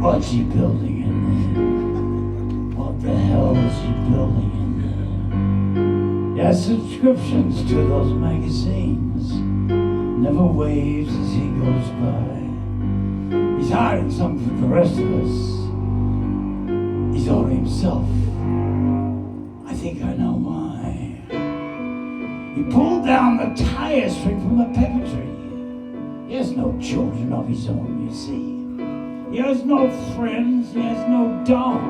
What's he building in there? What the hell is he building in there? He has subscriptions to those magazines. Never waves as he goes by. He's hiding something from the rest of us. He's all to himself. I think I know why. He pulled down the tire string from the pepper tree. He has no children of his own, you see. He has no friends, he has no dog.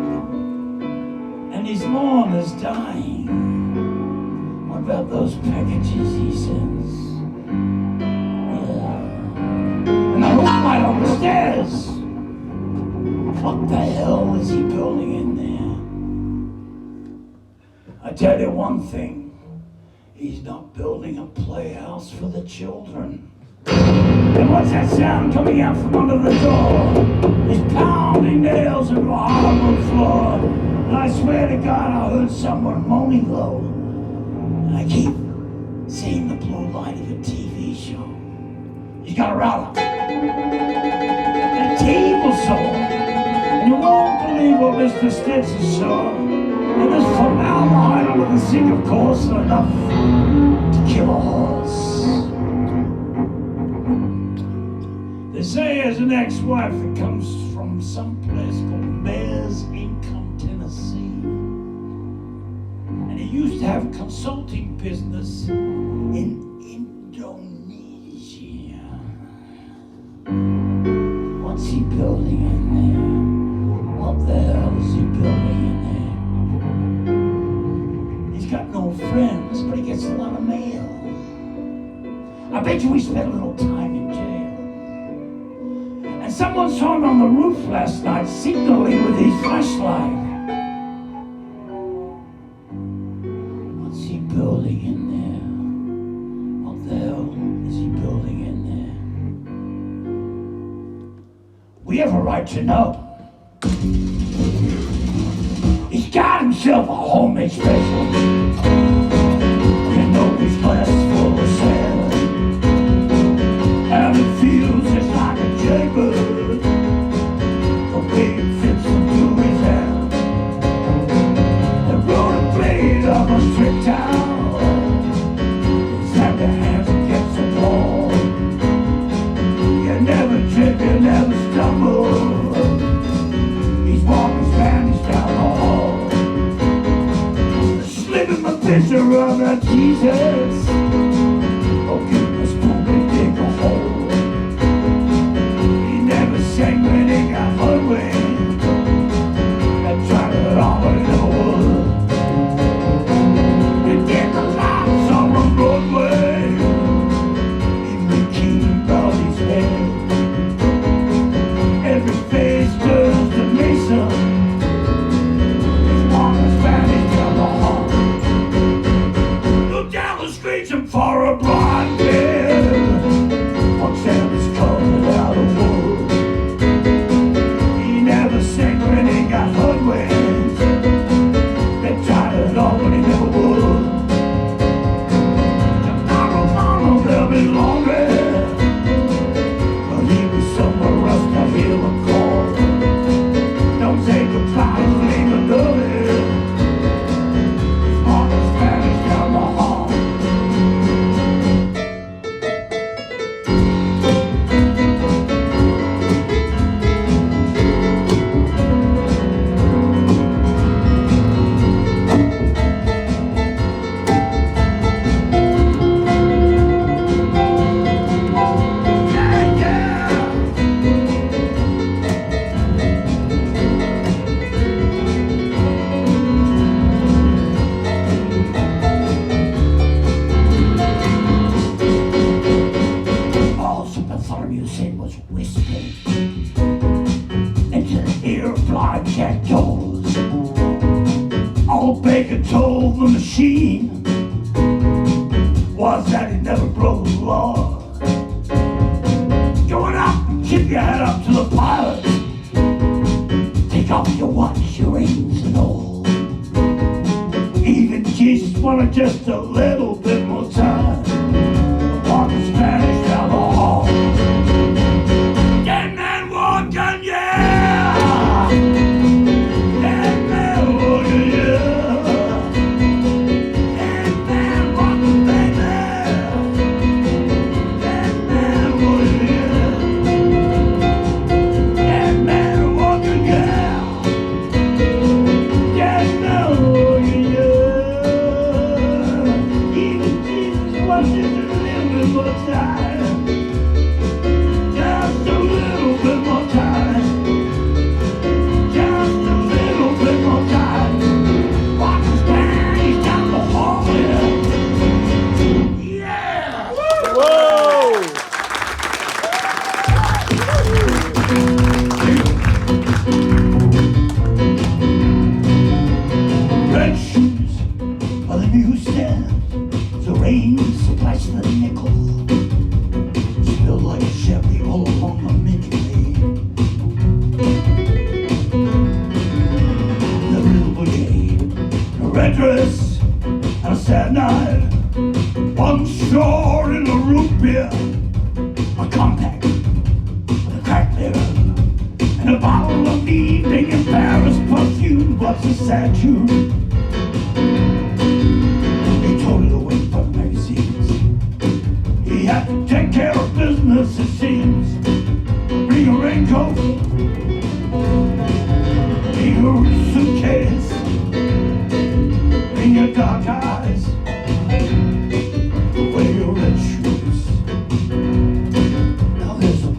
And his lawn is dying. What about those packages he sends? Yeah. And the roof light on the stairs. What the hell is he building in there? I tell you one thing. He's not building a playhouse for the children. And what's that sound coming out from under the door? He's pounding nails into a hardwood floor. And I swear to God, I heard someone moaning low. And I keep seeing the blue light of a TV show. He's got a router. And a table saw. And you won't believe what Mr. Stetson saw. And there's formaldehyde under the sink, of course, and enough to kill a horse. They say he has an ex-wife that comes from some place called Mares Income, Tennessee. And he used to have a consulting business in Indonesia. What's he building in there? What the hell is he building in there? He's got no friends, but he gets a lot of mail. I bet you he spent a little time in jail. And someone saw him on the roof last night signaling with his flashlight. What's he building in there? What the hell is he building in there? We have a right to know. He's got himself a homemade special. You know his glass is full of sand. And it feels just like a jaybird. The way it fits into his hand. The rolling blade of a trick towel. It's like the hands against the wall. You never trip, you never stumble. He's walking Spanish down the hall. Slipping my picture of that Jesus. Oh, give me a spoon and dig a hole. He never sang when he got hungry. I tried it all, but he never would. He did the lights on Broadway. Even the king bowed his head. Every face turns to Mason. He's walking Spanish down the hall. Look down the street and for a blind man. One sound is covered out of wood. He never sang when he got hoodwinked. They tried it all, but he never would. Tomorrow morning they'll be longer. But he was somewhere else to hear a call. Don't say goodbye, leave a dirty. He's walking Spanish down the hall. Yeah, yeah. All Super Bartholomew said was whispering into the ear of blind jackdaws. All Baker told the machine was that he never broke the law. Going up, keep your head up to the pilot. Take off your watch, your rings and all. Even Jesus wanted just a little bit more time. Walking Spanish down the hall. Dead man walking, yeah! what's a sad tune. He told it away from magazines. He had to take care of business, it seems. Bring a raincoat, bring a suitcase, bring your dark eyes, wear your red shoes. Now there's a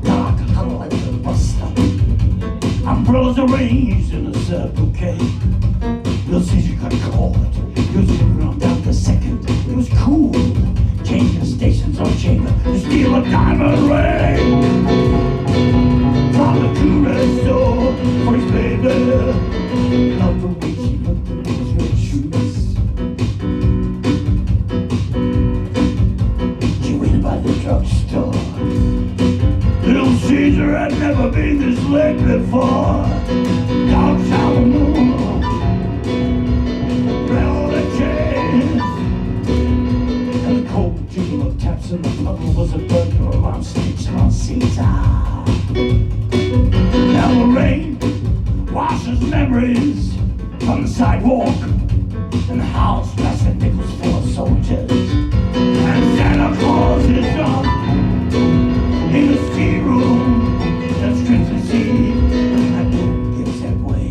dark huddle at the bus stop. Umbrellas arranged in a sad bouquet. You'll see she got caught. He was moving on down the second. It was cool. Changing stations on chamber to steal a diamond ring from the tourist store for his baby. Not the way she looked at his red shoes. She waited by the drugstore. Little Caesar had never been this late before. Downtown the moon, railway the chains, and the cold jingle of taps in the puddle was a burglar alarm stage on Caesar. Now the rain washes memories from the sidewalk, and the house rests at nickels full of soldiers, and Santa Claus is gone in the ski room. That's Christmas Eve. I don't give that way.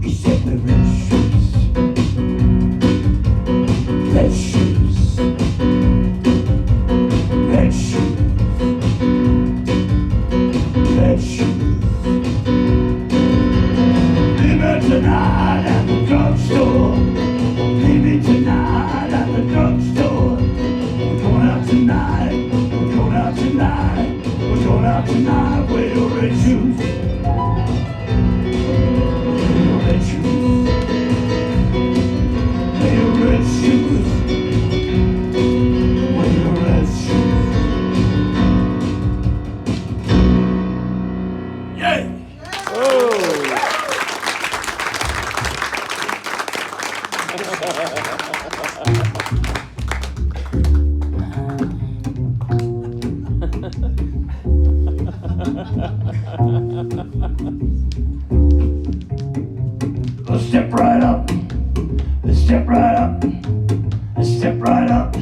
He said with red shoes, red shoes, red shoes, red shoes. Meet me tonight at the drugstore. Meet me tonight at the drugstore. We're going out tonight. We're going out tonight. We're going out tonight. Wear your red shoes. Wear your red shoes. Wear your red shoes. Wear your red shoes. Yay! Let's step right up. Let's step right up. Let's step right up.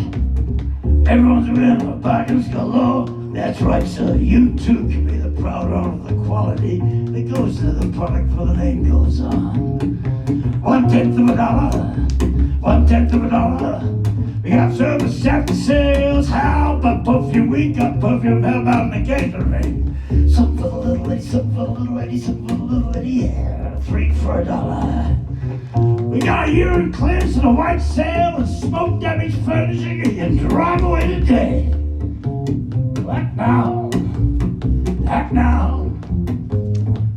Everyone's winning a bargains galore. That's right, sir. You too can be the proud owner of the quality that goes into the product before the name goes on. 1/10 of a dollar. 1/10 of a dollar. We got service after sales. How about perfume? We got perfume. How about an engagement? Something for the little lady, something for the little lady, something for the little lady. Yeah, 3 for a dollar. We got a urine cleanse and a white sail and smoke damage furnishing, and you drive away today. Act now. Act now.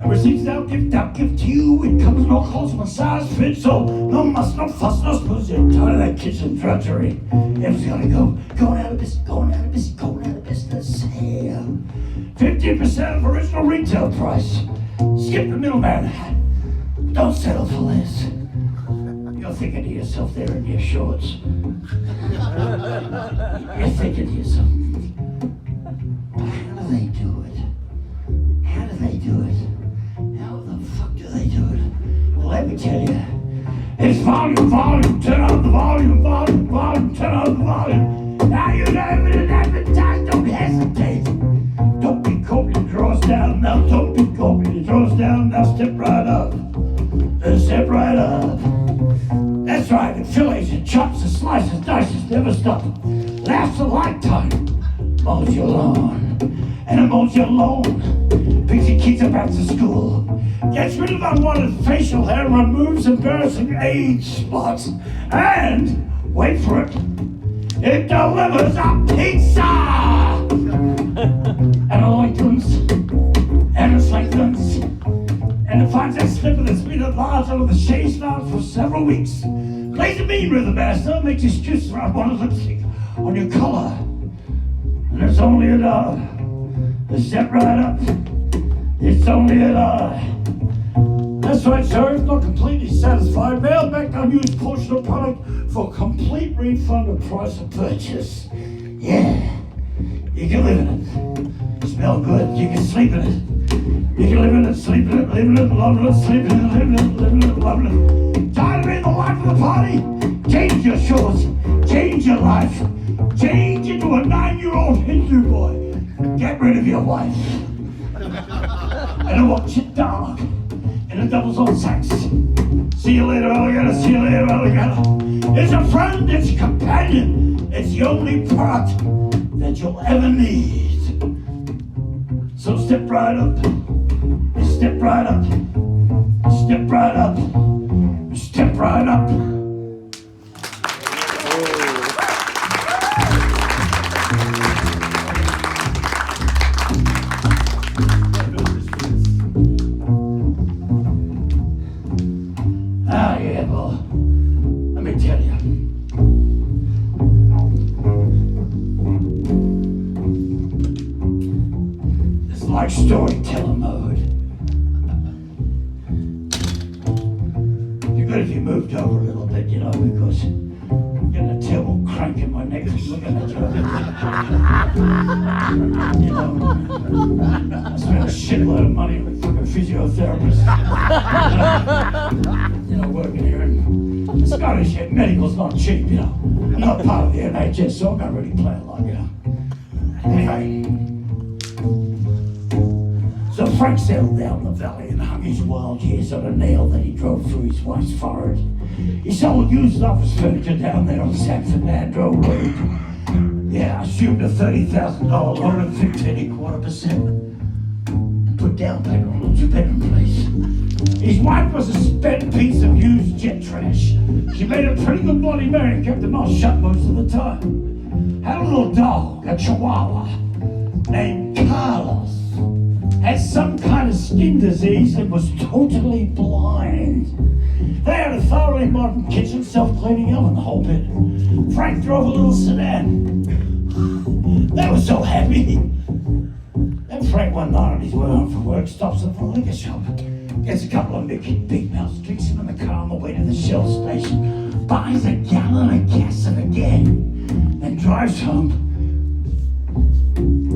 And receipts I'll give to you. It comes in all colors, one size fits all. No muss, no fuss, no spooze. You're tired of that kitchen drudgery. Everyone's gonna go. Going out of business, going out of business, going out of business. Yeah. 50% of original retail price. Skip the middleman. Don't settle for less. You're thinking to yourself there in your shorts. You're thinking to yourself, how do they do it? How do they do it? How the fuck do they do it? Well, let me tell you. It's volume, volume, turn on the volume, volume, volume, turn on the volume. Now you have it advertised, don't hesitate. Don't be coping your drawers down now, don't be coping your drawers down now, step right up. Step right up. That's right, and fillets and chops and slices, dices, never stop. Lasts a lifetime. Mows your lawn. And it mows your lawn. Picks your kids up after school. Gets rid of unwanted facial hair, removes embarrassing age spots. And, wait for it, it delivers a pizza! And it lengthens. And it lengthens. And it finds that slipper that's been enlarged under the shade snout for several weeks. Plays a mean rhythm master, makes his juice around one of lipstick on your collar. And it's only a dollar. Step right up. It's only a dollar. That's right, sir. If not completely satisfied, mail back unused portion of product for complete refund of price of purchase. Yeah. You can live in it. Smell good. You can sleep in it. You can live in it, sleep in it, live in it, love it, sleep in it, live in it, live in it, love it. Tired of being the life of the party? Change your shores, change your life, change into a 9-year-old Hindu boy. Get rid of your wife. And I watch it dark in a doubles on sax. See you later, alligator, see you later, alligator. It's a friend, it's a companion, it's the only part that you'll ever need. So step right up, step right up, step right up, step right up. Ah, yeah, well, let me tell you. It's like storyteller mode. You're good if you moved over a little bit, you know, because I'm getting a terrible crank in my neck from looking at you. You know, I spent a shitload of money with fucking physiotherapists. You know, working here in the Scottish medical's not cheap, you know. I'm not part of the NHS, so I'm not really playing like, you know. Anyway, so Frank settled down the valley and hung his wild years on a nail that he drove through his wife's forehead. He sold used office furniture down there on San Fernando Road. Yeah, I assumed a $30,000 loan at 15.25%. Put down payment on a 2-bedroom place. His wife was a spent piece of used jet trash. She made a pretty good Bloody Mary and kept her mouth shut most of the time. Had a little dog, a Chihuahua, named Carlos. Had some kind of skin disease and was totally blind. They had a thoroughly modern kitchen, self-cleaning oven, the whole bit. Frank drove a little sedan. They were so happy. Then Frank one night on his way home from work stops at the liquor shop. Gets a couple of big mouths, drinks him in the car on the way to the Shell station. Buys a gallon of gasoline again. Then drives home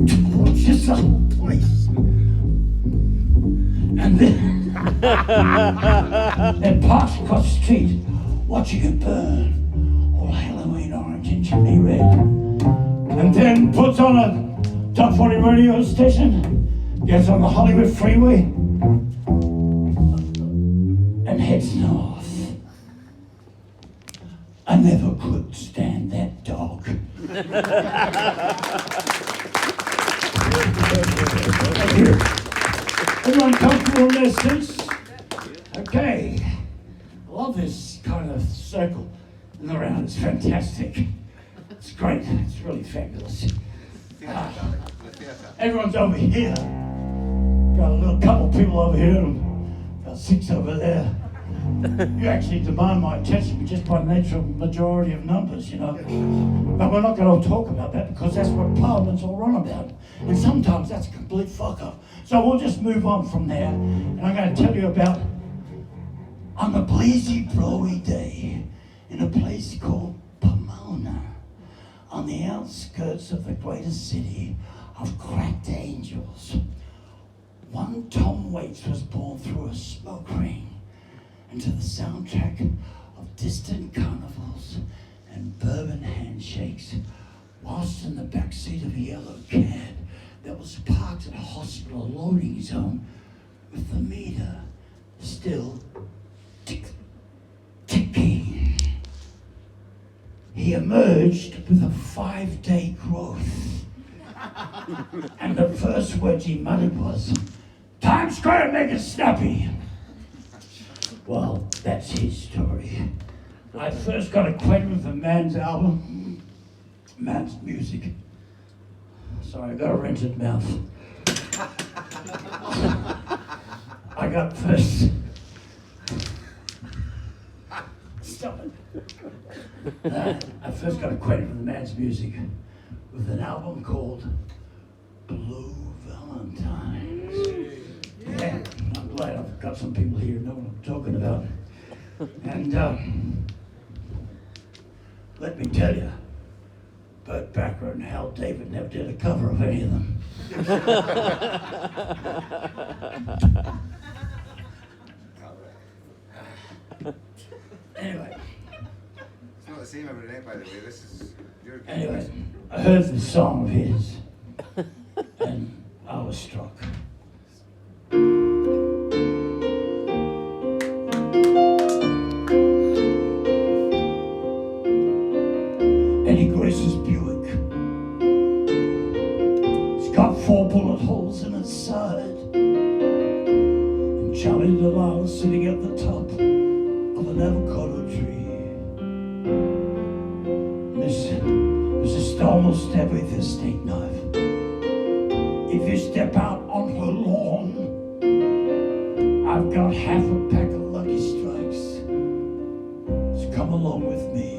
towards his old place. And then parks across the street, watching it burn, all Halloween orange and chimney red. And then puts on a top 40 radio station, gets on the Hollywood freeway, and heads north. I never could stand that dog. Thank you. Everyone comfortable in their seats? Okay. I love this kind of circle in the round. It's fantastic. It's great. It's really fabulous. Everyone's over here. Got a little couple people over here and about 6 over there. You actually demand my attention just by nature of majority of numbers, you know. But we're not going to talk about that because that's what Parliament's all run about. And sometimes that's a complete fuck up. So we'll just move on from there. And I'm going to tell you about on a breezy, blowy day in a place called Pomona, on the outskirts of the greatest city of cracked angels. One Tom Waits was born through a smoke ring and to the soundtrack of distant carnivals and bourbon handshakes, whilst in the backseat of a yellow cab that was parked at a hospital loading zone with the meter still ticking. He emerged with a 5-day growth. And the first words he muttered was, "Times Square, make it snappy." Well, that's his story. I first got acquainted with the man's album, man's music. Sorry, I got a rented mouth. I got first. Stop it. I first got acquainted with the man's music with an album called Blue Valentines. Yeah, I'm glad I've got some people here who know what I'm talking about. And let me tell you, Burt Bacharach and Hal David never did a cover of any of them. Anyway. It's not the same every night, by the way. This is your Anyway, I heard the song of his, and I was struck. Eddie Grace's Buick. It's got 4 bullet holes in its side. And Charlie Delisle sitting at the top of an avocado tree. Mrs. Storm will stab with a steak knife. If you step out on her lawn, I've got half a pack of Lucky Strikes. So come along with me,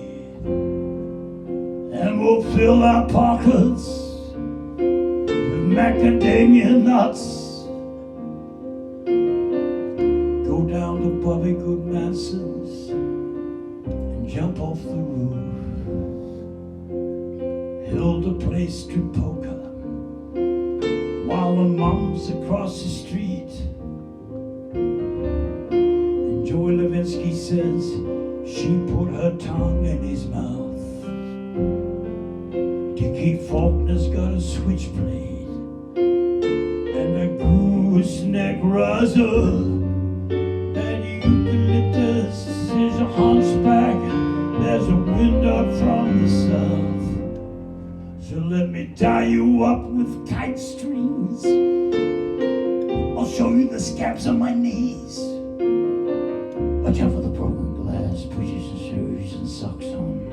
and we'll fill our pockets with macadamia nuts. Go down to Bobby Goodmanson's and jump off the roof. Hilda plays strip poker while the mom's across the street. And Joey Levinsky says she put her tongue in his mouth. Dickie Faulkner's got a switchblade and a gooseneck razor. And eucalyptus is a hunchback. There's a wind up from the south. So let me tie you up with kite strings. I'll show you the scabs on my knees. Watch out for the broken glass. Put your shoes and socks on.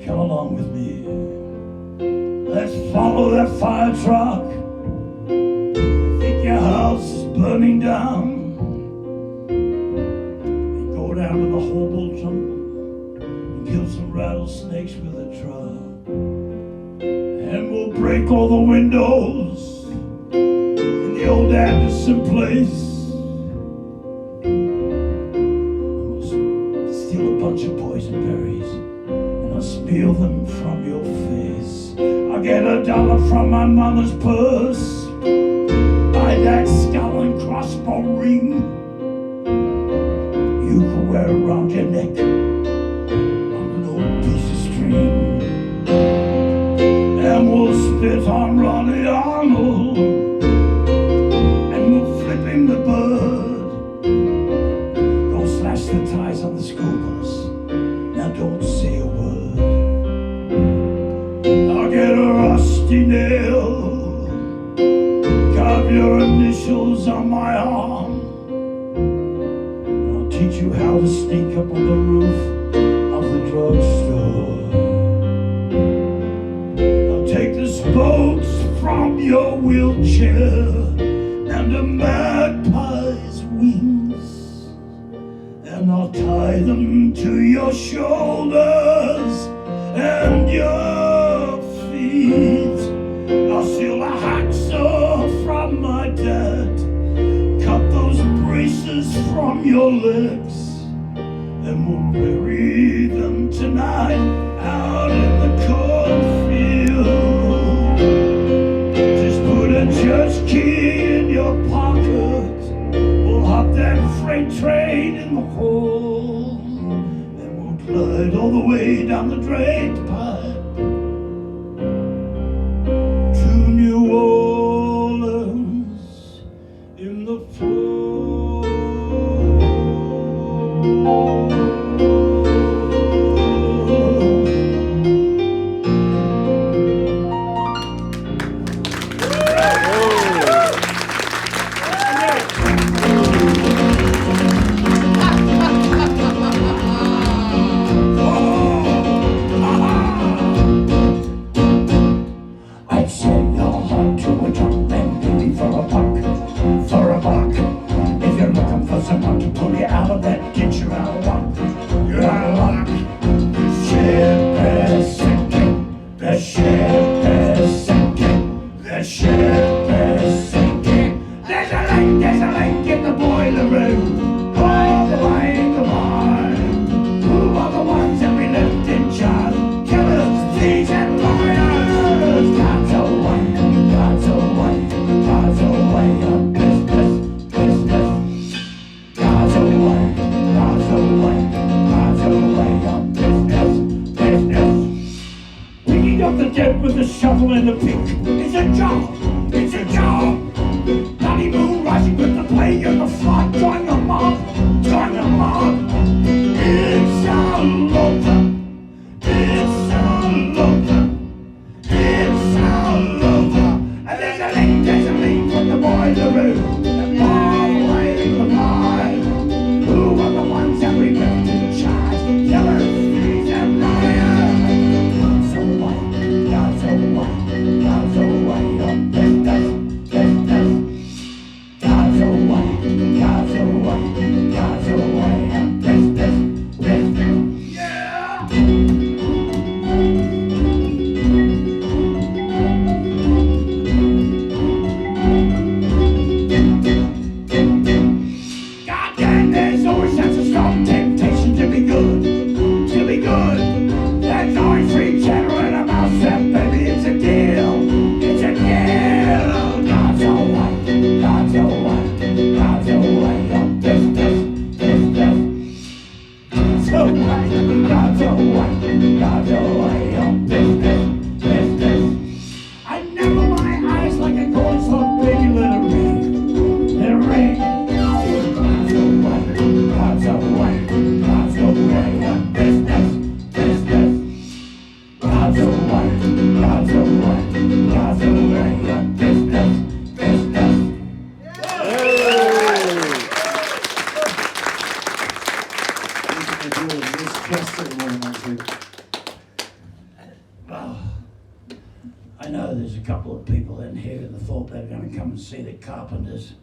Come along with me. Let's follow that fire truck. I think your house is burning down. And go down to the Hobel jungle and kill some rattlesnakes with a truck. And we'll break all the windows in the old Anderson place. And we'll steal a bunch of boysenberries and I'll steal them from your face. I'll get $1 from my mother's purse. Buy that skull and crossbow ring you can wear around your neck on an old piece of string. And we'll spit on Ronnie Arnold, and we'll flip him the bird. Go slash the ties on the school bus. Now don't say a word. I'll get a rusty nail, carve your initials on my arm. And I'll teach you how to sneak up on the roof of the drugstore. Take the spokes from your wheelchair and a magpie's wings, and I'll tie them to your shoulders and your feet. I'll steal a hacksaw from my dad, cut those braces from your legs, and we'll bury them tonight out in the cornfield. Just put a church key in your pocket. We'll hop that freight train in the hole, and we'll glide all the way down the drain pipe to New Orleans in the fall. God's a one, with the thought they were going to come and see the Carpenters.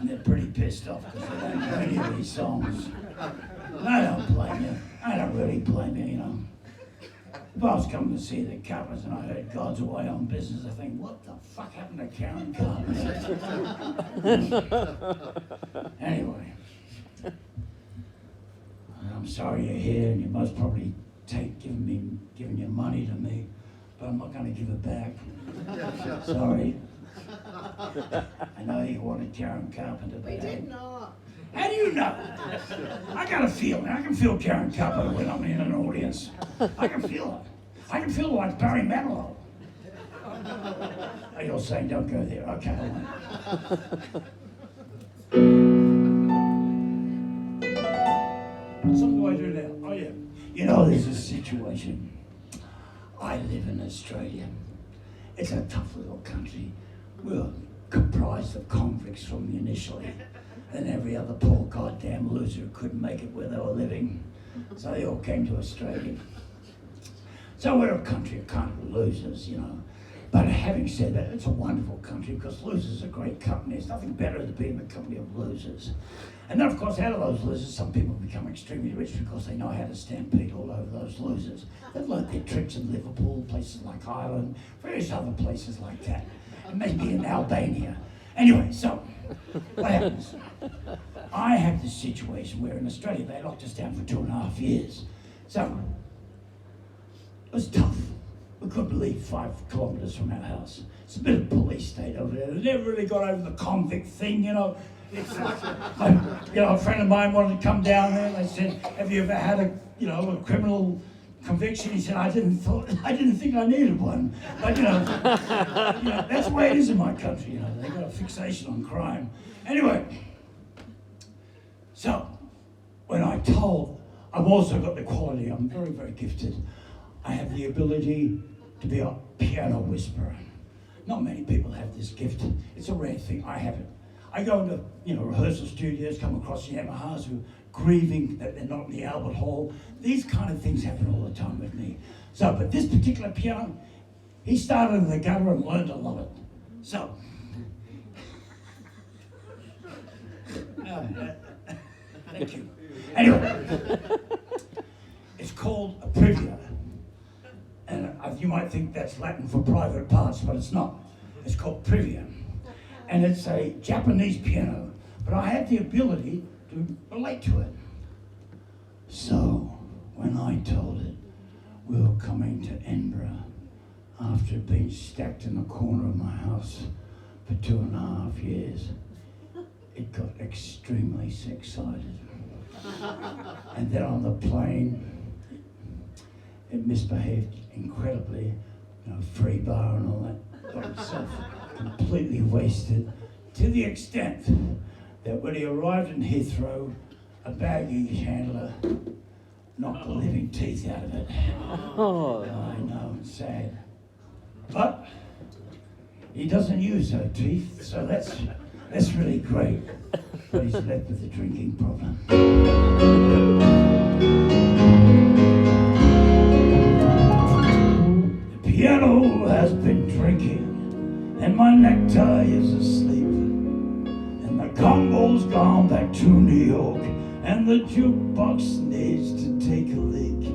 And they're pretty pissed off because they don't know any of these songs. And I don't blame you. I don't really blame you, you know. If I was coming to see the Carpenters and I heard God's Away on Business, I think, what the fuck happened to Karen Carpenter? Anyway, I'm sorry you're here, and you most probably giving your money to me, but I'm not going to give it back. Sorry. I know you wanted Karen Carpenter, but We did not. how do you know? I got a feeling. I can feel Karen Carpenter when I'm in an audience. I can feel it. I can feel like Barry Manilow. Oh, you're saying don't go there. Okay, I won't. What do I do now? Oh, yeah. You know, there's a situation. I live in Australia. It's a tough little country. We're comprised of convicts from the initially, and every other poor goddamn loser who couldn't make it where they were living. So they all came to Australia. So we're a country of kind of losers, you know. But having said that, it's a wonderful country because losers are great company. There's nothing better than being in the company of losers. And then, of course, out of those losers, some people become extremely rich because they know how to stampede all over those losers. They've learned their tricks in Liverpool, places like Ireland, various other places like that, and maybe in Albania. Anyway, so what happens? I have this situation where in Australia they locked us down for 2.5 years. So it was tough. We couldn't leave 5 kilometres from our house. It's a bit of a police state over there. They never really got over the convict thing, you know. It's, a friend of mine wanted to come down there and they said, have you ever had a criminal conviction? He said, I didn't think I needed one. But, that's the way it is in my country, you know. They got a fixation on crime. Anyway, so when I've also got the quality, I'm very, very gifted. I have the ability to be a piano whisperer. Not many people have this gift. It's a rare thing. I have it. I go into, rehearsal studios, come across Yamahas who are grieving that they're not in the Albert Hall. These kind of things happen all the time with me. So, but this particular piano, he started in the gutter and learned to love it. So, thank you. Anyway, it's called a previa. And you might think that's Latin for private parts, but it's not. It's called previa. And it's a Japanese piano, but I had the ability to relate to it. So, when I told it we were coming to Edinburgh, after being stacked in the corner of my house for 2.5 years, it got extremely excited. And then on the plane, it misbehaved incredibly, free bar and all that, got himself completely wasted, to the extent that when he arrived in Heathrow, a baggage handler knocked the living teeth out of it. Oh. I know, it's sad. But he doesn't use her teeth, so that's really great. But he's left with a drinking problem. The piano has been drinking, and my necktie is asleep, and the Congo's gone back to New York, and the jukebox needs to take a leak,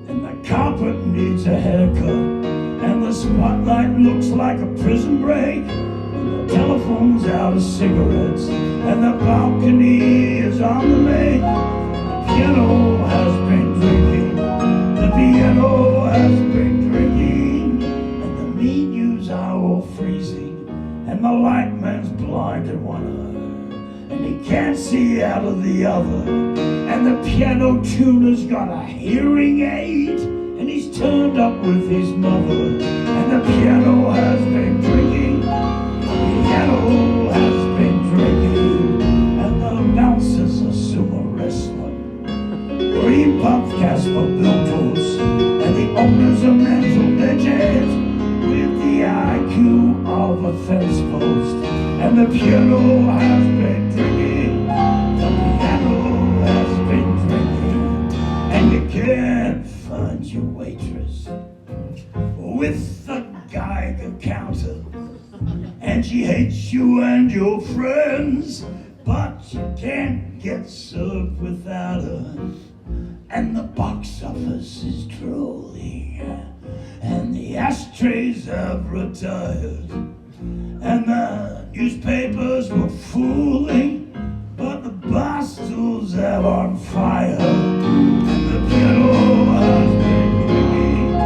and the carpet needs a haircut, and the spotlight looks like a prison break, and the telephone's out of cigarettes, and the balcony is on the lake. The piano has been drinking, the piano has been drinking, and the menus are all freezing, and the light man's blind in one eye, and he can't see out of the other, and the piano tuner's got a hearing aid, and he's turned up with his mother, and the piano has been drinking, the piano has been drinking, and the bouncers are sumo wrestling, green puff Casper Biltos, and the owners are mental digits, with the IQ of a fence post, and the piano has been drinking, the piano has been drinking, and you can't find your waitress with the like a counter, and she hates you and your friends, but you can't get served without her. And the box office is trolling, and the ashtrays have retired, and the newspapers were fooling, but the Bostons have on fire, and the piano has been drinking, the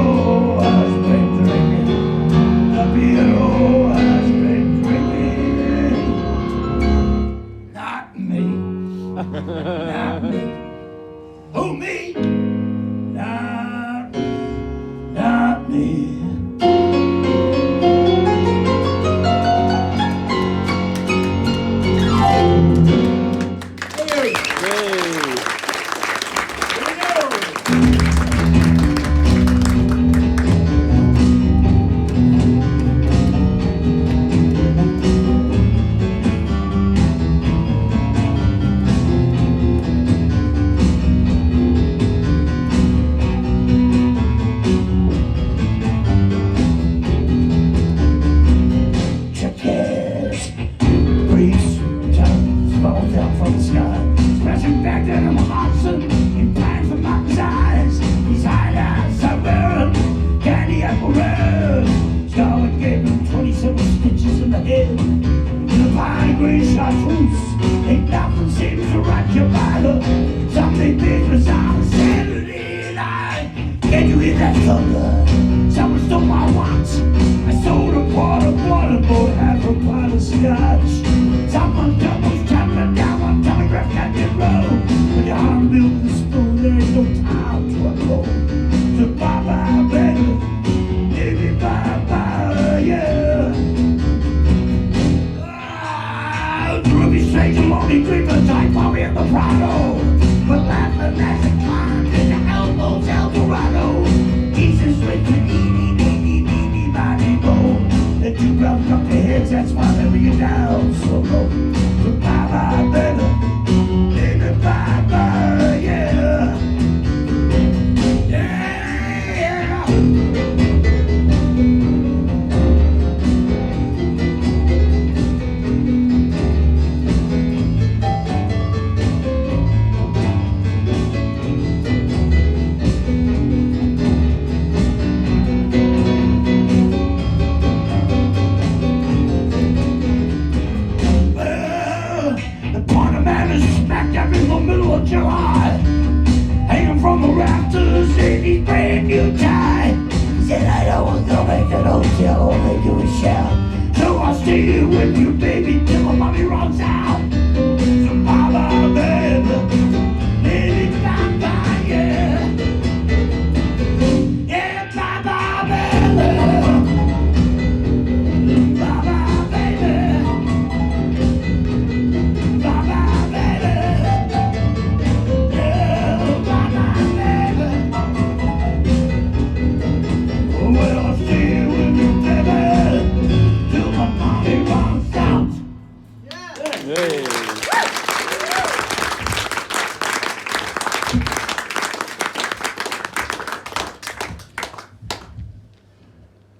piano has been drinking, the piano has been drinking. Not me, not me. Who, me? Not me, not me.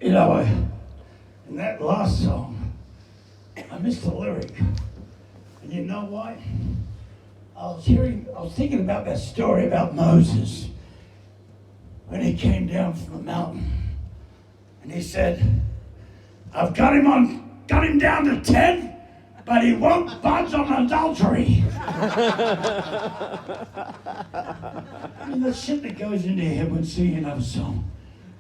You know, in that last song, I missed the lyric. And you know why? I was thinking about that story about Moses when he came down from the mountain. And he said, I've got him down to 10, but he won't budge on adultery. I mean, the shit that goes into your head when singing another song.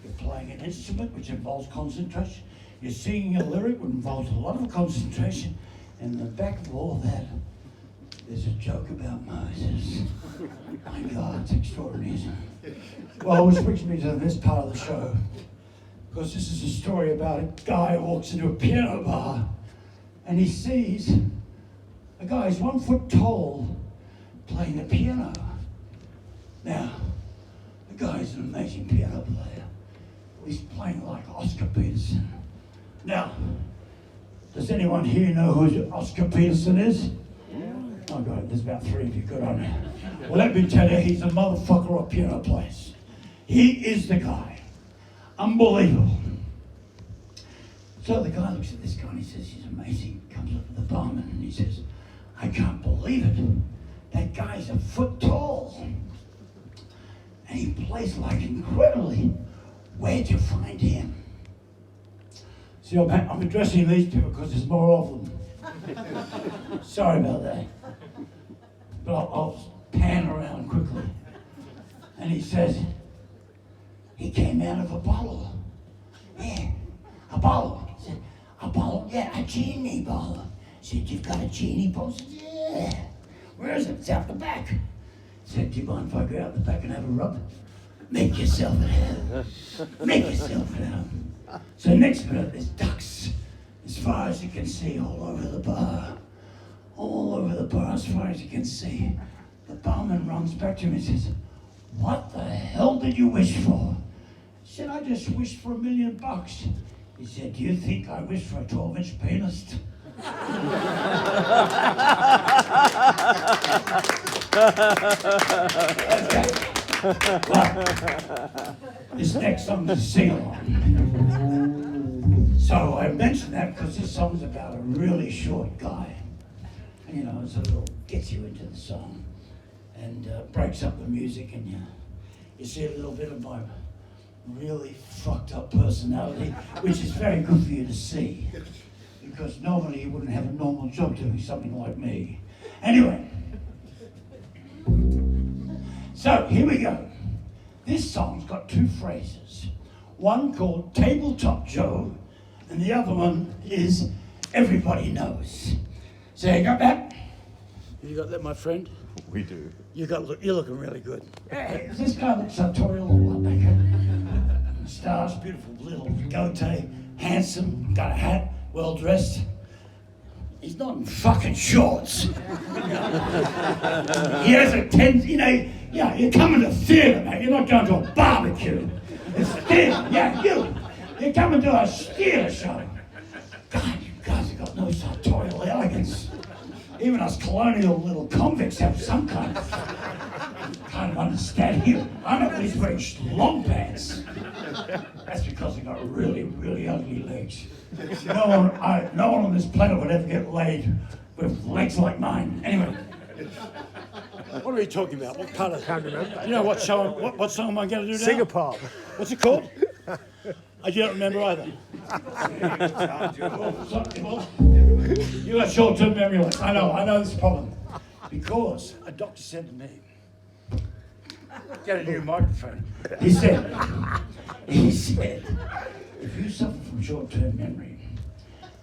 You're playing an instrument which involves concentration. You're singing a lyric which involves a lot of concentration. And in the back of all that, there's a joke about Moses. My God, it's extraordinary, isn't it? Well, which brings me to this part of the show. Because this is a story about a guy who walks into a piano bar and he sees a guy who's 1 foot tall playing the piano. Now, the guy's an amazing piano player. He's playing like Oscar Peterson. Now, does anyone here know who Oscar Peterson is? Oh God, there's about 3 of you, good on you. Well, let me tell you, he's a motherfucker of piano players. He is the guy. Unbelievable. So the guy looks at this guy and he says, he's amazing. Comes up to the barman and he says, I can't believe it. That guy's a foot tall. And he plays like incredibly. Where'd you find him? See, I'm addressing these people because there's more of them. Sorry about that. But I'll pan around quickly. And he says, he came out of a bottle. Yeah, a bottle. He said, a bottle? Yeah, a genie bottle. He said, you've got a genie bottle? I said, yeah. Where is it? It's out the back. He said, do you mind if I go out the back and have a rub? Make yourself at home. Make yourself at home. So next minute, there's ducks as far as you can see all over the bar. All over the bar as far as you can see. The barman runs back to him and says, what the hell did you wish for? He said, I just wished for $1 million. He said, do you think I wished for a 12-inch penis? Well, this next song is a sing-along. So I mentioned that because this song's about a really short guy. And, you know, it sort of gets you into the song and breaks up the music, and you see a little bit of my really fucked up personality, which is very good for you to see, because normally you wouldn't have a normal job doing something like me. Anyway, so here we go. This song's got two phrases. One called Tabletop Joe, and the other one is Everybody Knows. So you got that? You got that, my friend? We do. You're looking really good. Hey, does this guy look sartorial or what? Like stars, beautiful little goatee, handsome, got a hat, well dressed. He's not in fucking shorts. He has a you know, yeah, you're coming to theatre, mate. You're not going to a barbecue. It's theatre, yeah, you're coming to a theatre show. God, you guys have got no sartorial elegance. Even us colonial little convicts have some kind of understand you. I'm at least wearing long pants. That's because I got really, really ugly legs. No one on this planet would ever get laid with legs like mine. Anyway, what are we talking about? What part of? Can't remember. You know what song am I going to do now? Sing a part. What's it called? I don't remember either. You got short-term memory loss. I know this problem. Because a doctor said to me, get a new microphone. He said, if you suffer from short-term memory,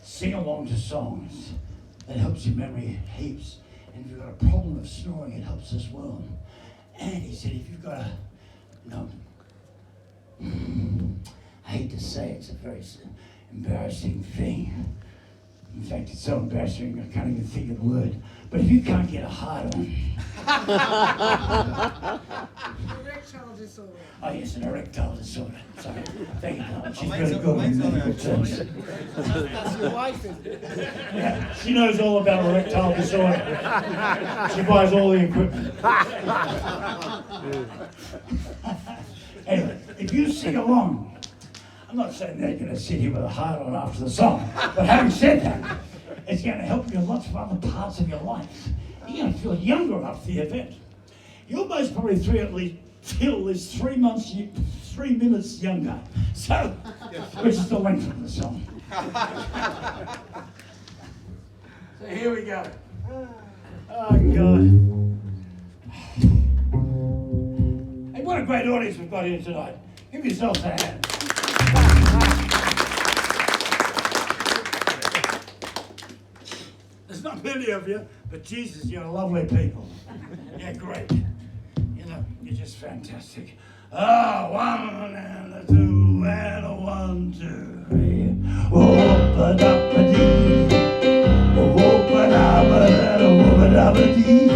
sing along to songs that helps your memory heaps. And if you've got a problem of snoring, it helps as well. And he said, if you've got a, I hate to say it's a very embarrassing thing. In fact, it's so embarrassing I can't even think of the word. But if you can't get a hard on. Erectile disorder. Oh yes, an erectile disorder. Sorry. Thank you, Colin. She's very good in medical terms. That's your wife, isn't it? Yeah, she knows all about erectile disorder. She buys all the equipment. Anyway, if you sing along, I'm not saying they're going to sit here with a heart on after the song, but having said that, it's going to help you in lots of other parts of your life. You're going to feel younger after the event. You'll most probably feel at least 3 minutes younger. So, which is the length of the song. So here we go. Oh God. Hey, what a great audience we've got here tonight. Give yourselves a hand. There's not many of you, but Jesus, you're lovely people. You're great. You know, you're just fantastic. One and a two and a 1, 2, 3. Whoop-a-dop-a-dee. Whoop-a-dop-a-dee. Whoop-a-dop-a-dee.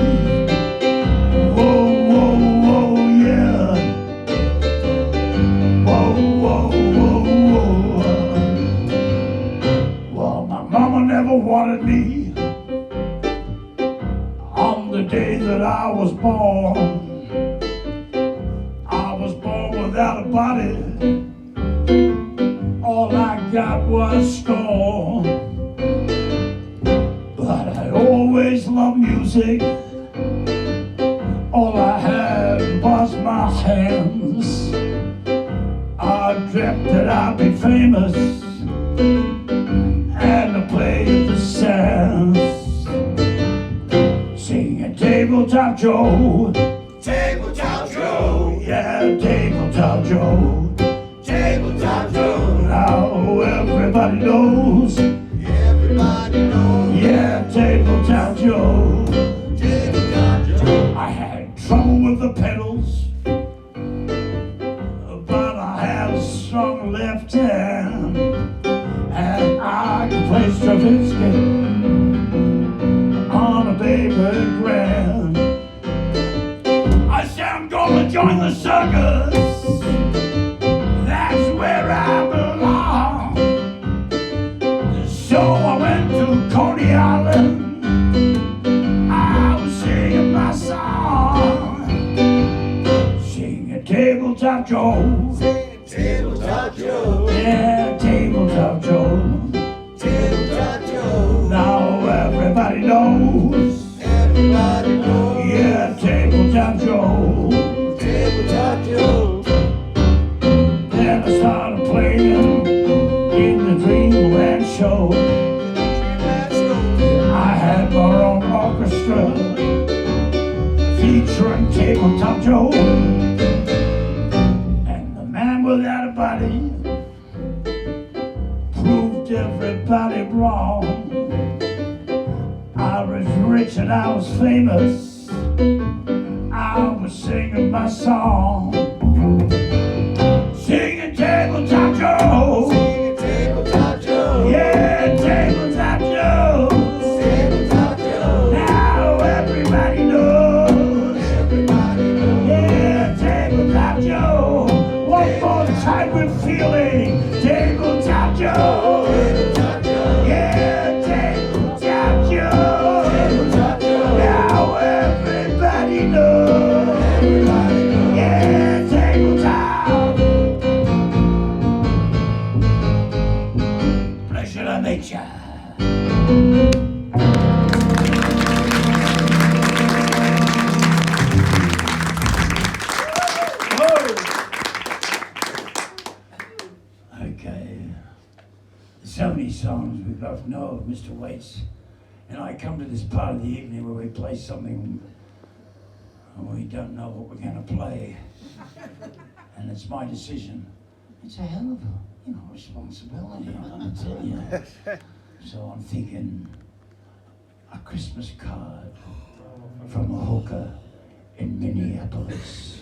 Whoa, whoa, whoa, yeah. Whoa, whoa, whoa, whoa. Well, my mama never wanted me on the day that I was born. I was born without a body. all I got was scorn. But I always loved music. All I had was my hands. I dreamt that I'd be famous and to play the sands. Singing Tabletop Joe. Tabletop Joe. Yeah, Tabletop Joe. Tabletop Joe. Now everybody knows. Everybody knows. Yeah, Tabletop Joe. Tabletop Joe. I had trouble with the pedals, but I had a strong left hand, and I could play Stravinsky on a baby grand. I said I'm gonna join the circus. That's where I belong. So I went to Coney Island. I was singing my song, singing Tabletop Joe. Tabletop Joe. Yeah, Tabletop Joe. Tabletop Joe. Now everybody knows. Everybody knows. Yeah, Tabletop Joe. Tabletop Joe. Then I started playing in the Dreamland show. I had my own orchestra featuring Tabletop Joe. And the man without a body proved everybody wrong. I was rich and I was famous. I was singing my song, singing Tabletop Joe. Tabletop Joe. Yeah, Tabletop Joe. Tabletop Joe. Now everybody knows. Everybody knows. Yeah, Tabletop Joe. One more time with feeling. Tabletop Joe. Tabletop Joe. Yeah, Tabletop Joe. Tabletop Joe. Now everybody knows. Everybody knows. Yeah, Tabletop. Pleasure to meet ya. Okay. So many songs we both know of Mr. Waits. And I come to this part of the evening where we play something and we don't know what we're going to play. And it's my decision. It's a hell of a, responsibility, I'm going to tell you. So I'm thinking a Christmas card from a hooker in Minneapolis.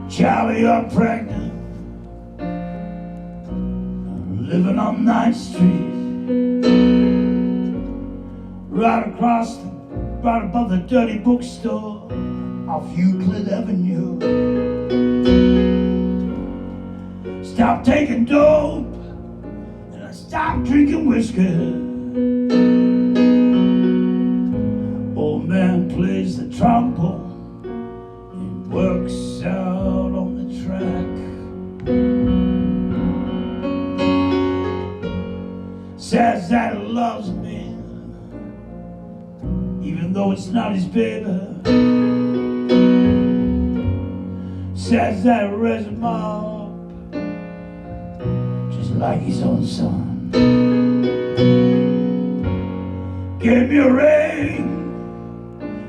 Charlie, you're pregnant, living on 9th Street, right above the dirty bookstore off Euclid Avenue. Stop taking dope and I stopped drinking whiskey. Old man plays the trombone and works out on the track. Says that he loves me, even though it's not his baby. Says that he raised him up just like his own son. Gave me a ring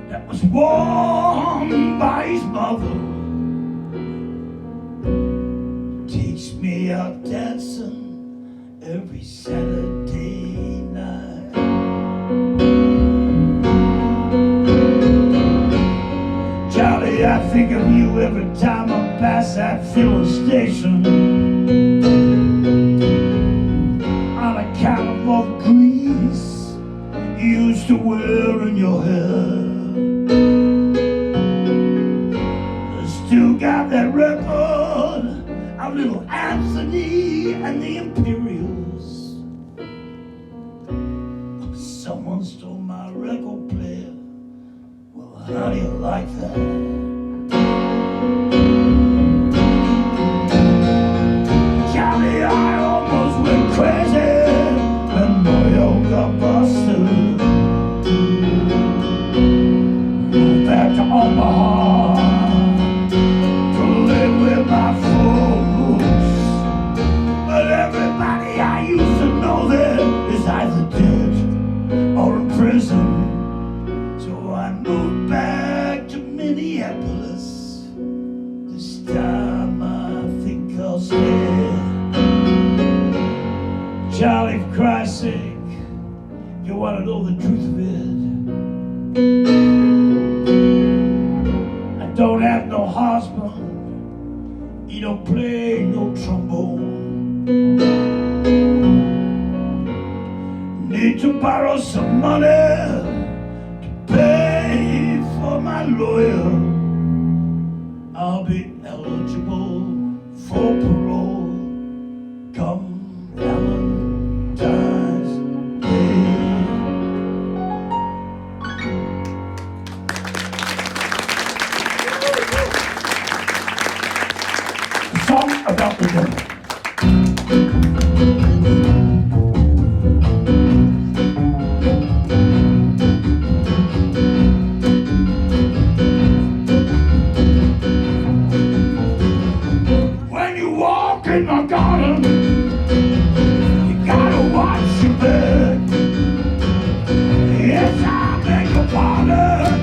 that was worn by his mother. Takes me out dancing every Saturday night. Charlie, I think of you every time I pass that filling station, on account of all the grease you used to wear in your hair. Still got that record I about little Anthony and the Imperials. Someone stole my record player. Well, how do you like that? Johnny, I almost went crazy when Moyo got busted. Moved back to Omaha to live with my folks. But everybody I used to know there is either dead or in prison. So I moved back to Minneapolis. This time I think I'll stay. Charlie, for Christ's sake, you want to know the truth of it? I don't have no husband. He don't play no trombone. Need to borrow some money to pay for my lawyer. I'll be eligible for parole come Valentine's Day. A song about the devil. When you walk in my garden, you gotta watch your back. Yes, I beg your pardon.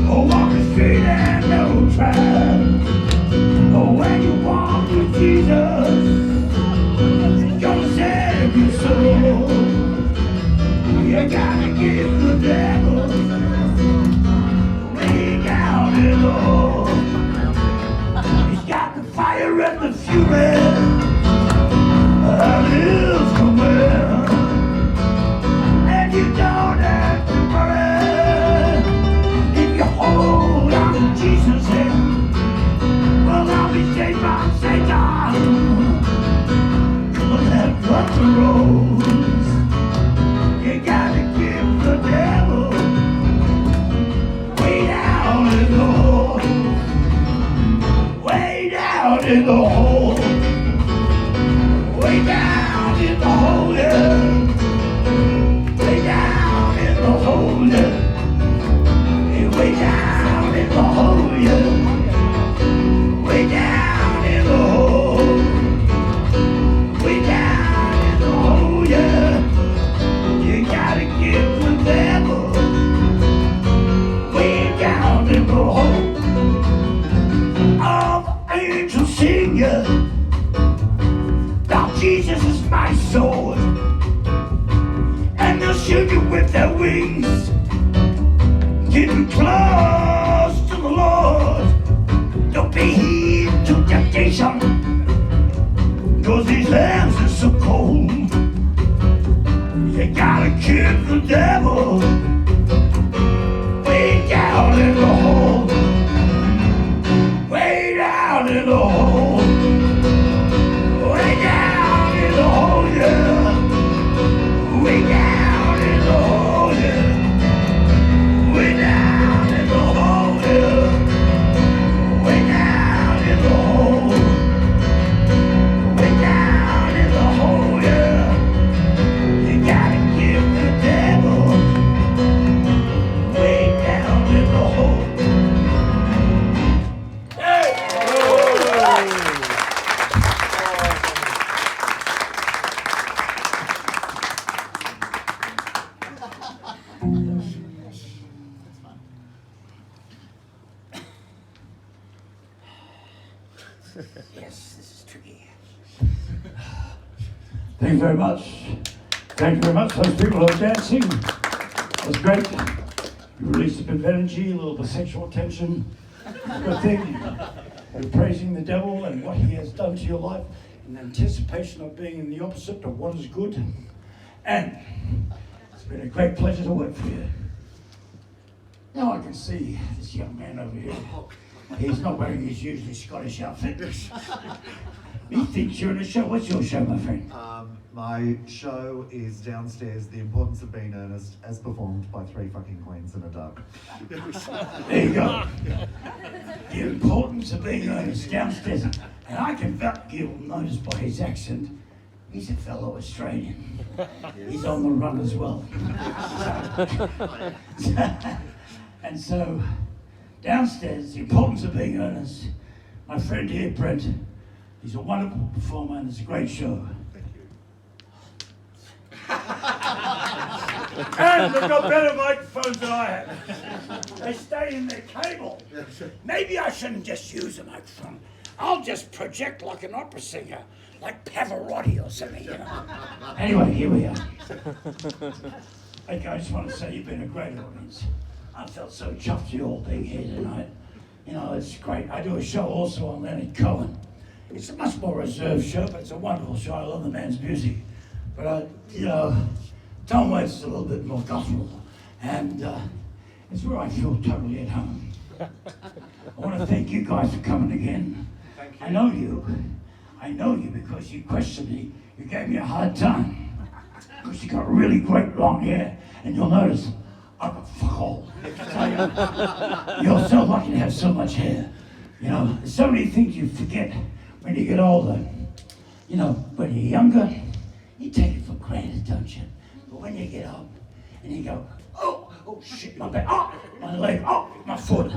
Oh, walk the street and no track. Oh, when you walk with Jesus, he's gonna save your soul. You gotta give the devil way down in the hole. He's got the fire and the fury, and he'll come in. And you don't have to worry if you hold on to Jesus' hand. Well, I'll be saved from Satan. You'll have got the rose. You gotta give the devil way down in the hole. Way down in the hole. Way down in the hole, yeah. Way down in the hole, yeah. Way down in the hole, yeah. Way down in the hole. Way down in the hole, yeah. You gotta give the devil way down in the hole. All the angels sing, yeah. Now Jesus is my sword, and they'll shoot you with their wings. Getting close to the Lord. Don't be heed to temptation, 'cause his hands are so cold. You gotta keep the devil way down in the hole. Way down in the hole. Way down in the hole, yeah. Way down in the hole, yeah. Way down in the hole, yeah. Way down in the hole. Way down in the hole, yeah. You gotta give the devil way down in the hole. Hey! Yes, this is tricky. Thank you very much. Thank you very much. Those people who are dancing. That was great. You released a bit of energy, a little bit of sexual tension. Good thing. You're praising the devil and what he has done to your life in anticipation of being in the opposite of what is good. And it's been a great pleasure to work for you. Now I can see this young man over here. He's not wearing his usually Scottish outfit. He thinks you're in a show. What's your show, my friend? My show is downstairs, The Importance of Being Earnest, as performed by 3 fucking queens and a duck. There you go. The Importance of Being Earnest, downstairs. And I can you'll notice by his accent, he's a fellow Australian. He's on the run as well. And so, downstairs, The Importance of Being Earnest. My friend here, Brent, he's a wonderful performer and it's a great show. And they've got better microphones than I have. They stay in their cable. Maybe I shouldn't just use a microphone. I'll just project like an opera singer, like Pavarotti or something, you know. Anyway, here we are. Okay, I just want to say you've been a great audience. I felt so chuffed you all being here tonight. You know, it's great. I do a show also on Leonard Cohen. It's a much more reserved show, but it's a wonderful show. I love the man's music. But, you know, Tom Waits is a little bit more guttural, and it's where I feel totally at home. I want to thank you guys for coming again. Thank you. I know you because you questioned me. You gave me a hard time because you got really great long hair, and you'll notice I've got fuck all. So, you're so lucky to have so much hair. You know, there's so many things you forget when you get older. You know, when you're younger, you take it for granted, don't you? But when you get up and you go, oh shit, my back, oh, my leg, oh, my foot.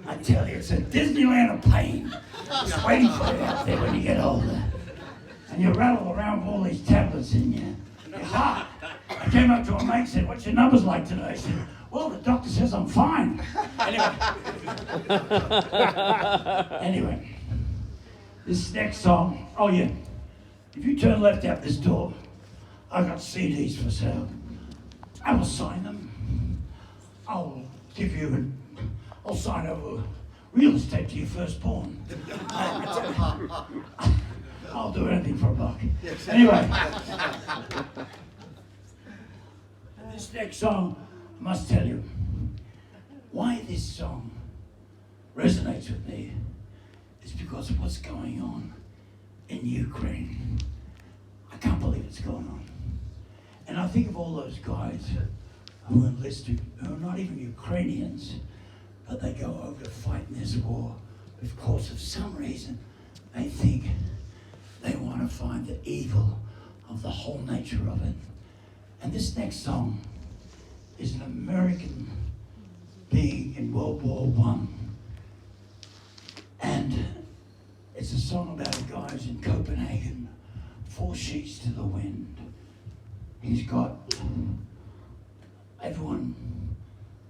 I tell you, it's a Disneyland of pain. It's waiting for you out there when you get older. And you rattle around with all these tablets in your heart. I came up to a mate and said, what's your numbers like today? I said, well, the doctor says I'm fine. Anyway, this next song, oh yeah, if you turn left out this door, I got CDs for sale. I will sign them. I'll sign over real estate to your firstborn. I'll do anything for a buck. Anyway, this next song, I must tell you, why this song resonates with me is because of what's going on in Ukraine. I can't believe it's going on. And I think of all those guys who enlisted, who are not even Ukrainians, but they go over to fight in this war. Of course, for some reason, they think they want to find the evil of the whole nature of it. And this next song is an American being in World War I. And it's a song about a guy who's in Copenhagen, 4 sheets to the wind. He's got, everyone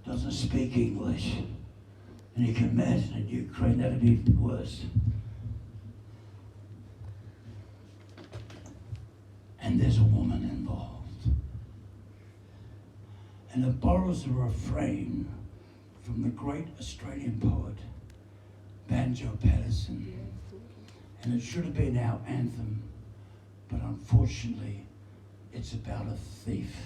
doesn't speak English. And you can imagine in Ukraine, that'd be worse. And there's a woman involved. And it borrows a refrain from the great Australian poet, Banjo Patterson. And it should have been our anthem, but unfortunately, it's about a thief.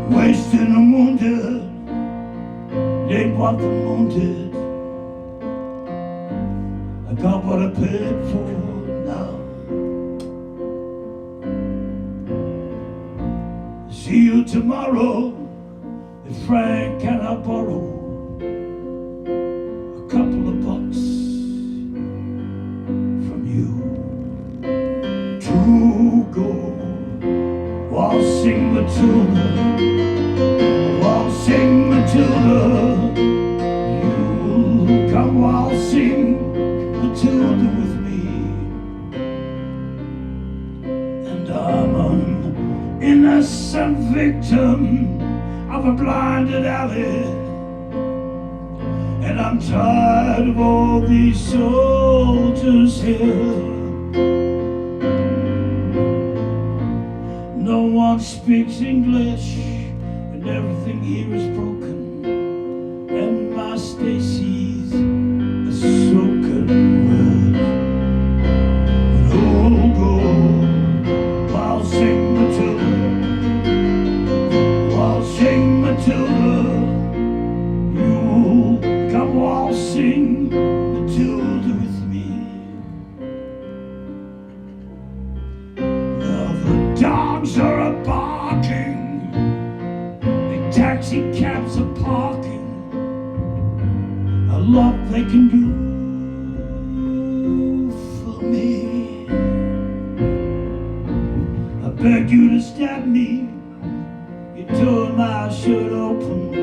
Wasting the wounded, they want the wounded. I got what I paid for now. See you tomorrow. If Frank cannot borrow a couple of bucks from you to go waltzing Matilda. Waltzing Matilda, you'll come waltzing Matilda with me. And I'm an innocent victim of a blinded alley. And I'm tired of all these soldiers here. No one speaks English. and everything here is broken, and my Stacy's a soaking wet. But oh, go, I'll sing Matilda, I'll sing Matilda. You come waltzing Matilda with me. Now the dogs are a barking, the taxi cabs are parking. A lot they can do for me. I begged you to stab me, you tore my shirt open,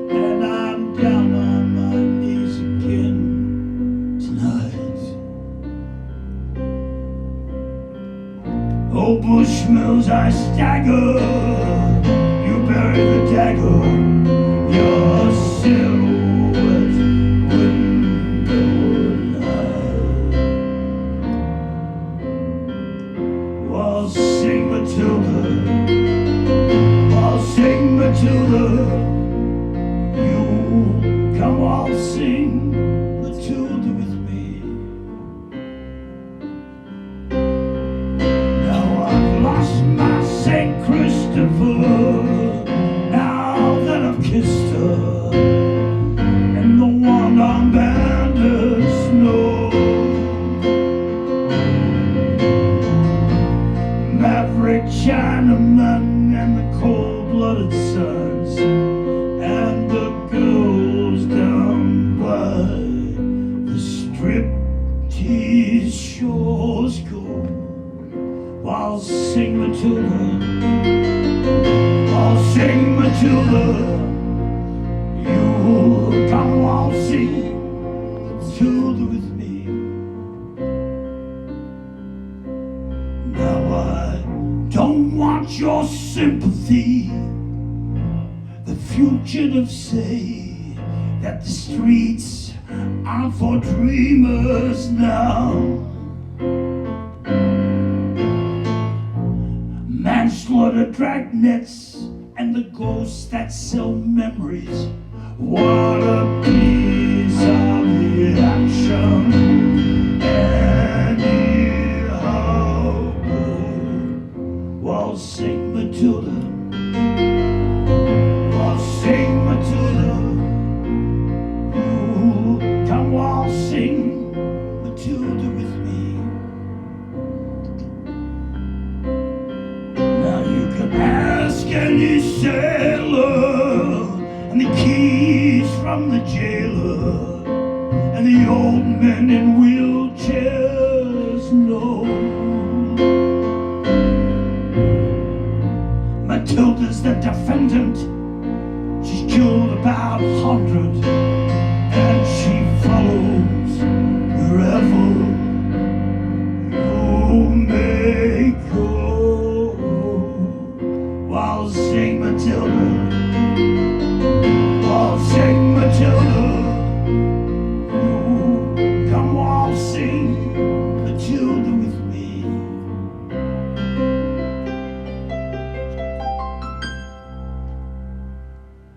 and I'm down on my knees again tonight. Oh, Bushmills, I stagger, you bury the dagger, your silhouette window light. I'll sing Matilda, I'll sing Matilda. You come waltzing Matilda with me. Now I've lost my St. Christopher, now that I've kissed her, and the one on banded snow. Maverick Chinaman and the cold-blooded sons, and the girls down by the strip-tease shores go. I'll sing Matilda, I'll sing Matilda. You come waltzing Matilda with me. Now I don't want your sympathy. The fugitives say that the streets aren't for dreamers now. Manslaughter dragnets and the ghosts that sell memories want a piece of the action anyhow. I'll sing Matilda, I'll sing Matilda. You come waltzing Matilda with me. Now you can ask any sailor, and the keys from the jailer, and the old men in wheelchairs know. Matilda's the defendant. She's killed about 100, and she follows wherever you may go. I'll sing Matilda, I'll sing Matilda. You come waltzing Matilda with me.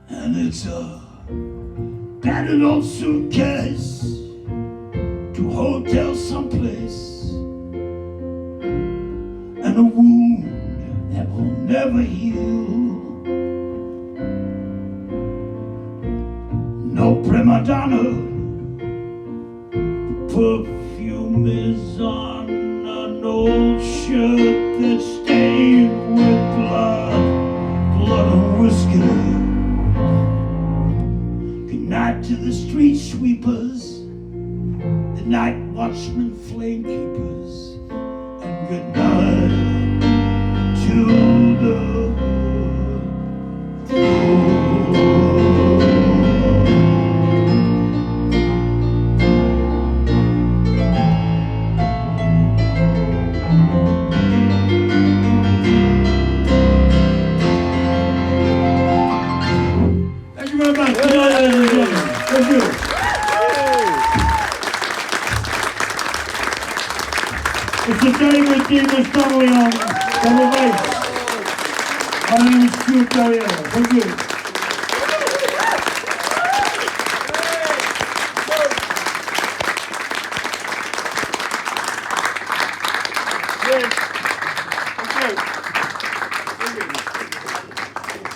And it's a battered old suitcase to hotel someplace, and a wound that will never heal. No prima donna, the perfume is on an old shirt that's stained with blood and whiskey. Night to the street sweepers, the night watchmen, flame keepers, and good night to the Thank you very much. Good night, ladies and gentlemen. Thank you. It's the day with Dean Montgomery on double bass. My name is Stuart Dariella. Thank you. Yeah.